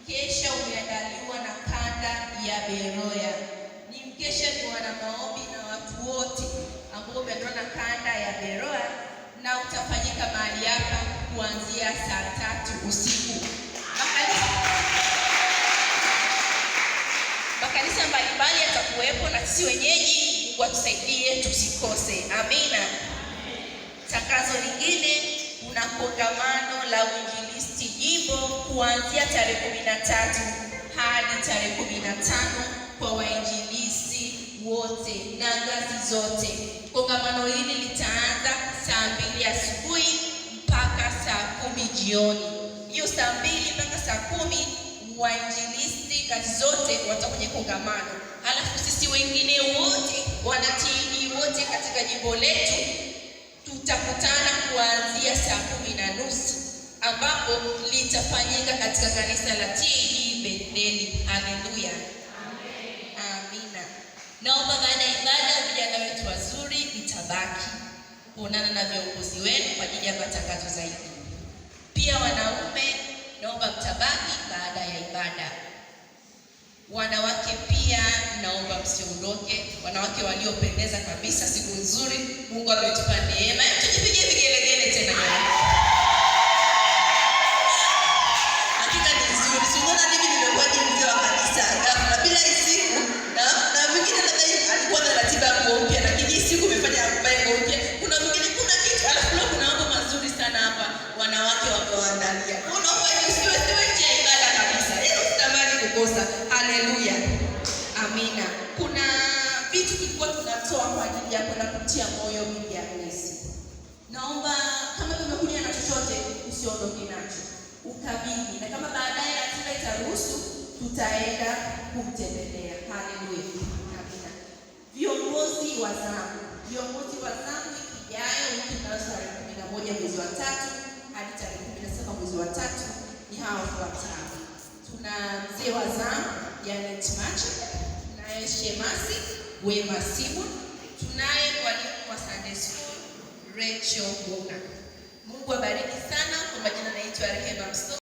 mkesha umeandaliwa na kanda ya Beroya. Mkesha ni wana maombi na watu wote ambao umeandaliwa na kanda ya Beroya, na utafanyika mahali hapa kuanzia saa 3 usiku. Makanisa mbalimbali yatakuwepo na sisi wenyeji. Mungu atusaidie tusikose. Amina. Tangazo lingine, kuna kongamano la uinjilisti jimbo kuanzia tarehe 13 hadi tarehe 15 kwa wainjilisti wote na ngazi zote. Kongamano hili litaanza saa 2 asubuhi mpaka saa 10 jioni. Hiyo saa 2 mpaka saa 10 wainjilisti ngazi zote watakuwa kwenye kongamano. Halafu sisi wengine wote wanatini wote katika jimbo letu tutakutana kuanzia saa 10:30 ambapo litafanyika katika kanisa la TAG Betheli. Haleluya. Amina. Naomba baada ya ibada vijana wetu wazuri nitabaki kuonana na viongozi wenu kwa ajili ya matangazo zaidi. Pia wanaume naomba mtabaki baada ya ibada. Wanawake pia naomba msiondoke. Wanawake waliopendeza kabisa, siku nzuri, Mungu ametupa neema. Tujipigie vigelegele tena jamani. Hakika ni nzuri. Simuona mimi nimekuwa mzee wa kanisa ghafla bila siku. Na mwingine labda alikuwa na ratiba mpya lakini siku imefanya mpango mpya. Kuna mwingine kuna kitu alafu leo kuna mambo mazuri sana hapa wanawake wamewaandalia. Unaomba usiwe nje ya ibada kabisa. Leo sitamani kukosa. Haleluya. Amina. Kuna vitu tulikuwa tunatoa kwa ajili ya kwenda kutia moyo bibi Agnes. Naomba kama tumekuja na chochote usiondoke nacho. Ukabidhi. Na kama baadaye ratiba itaruhusu tutaenda kumtembelea. Haleluya. Amina. Viongozi wa zamu. Viongozi wa zamu wiki ijayo, wiki inaanza tarehe 11 mwezi wa 3 hadi tarehe 17 mwezi wa 3 ni hawa wafuatao. Tuna mzee wa zamu Janet Macha, tunaye Shemasi Wema Simon, tunaye mwalimu wa Sunday School Rachel Muna. Mungu abariki sana. Kwa majina naitwa Rehema Mso.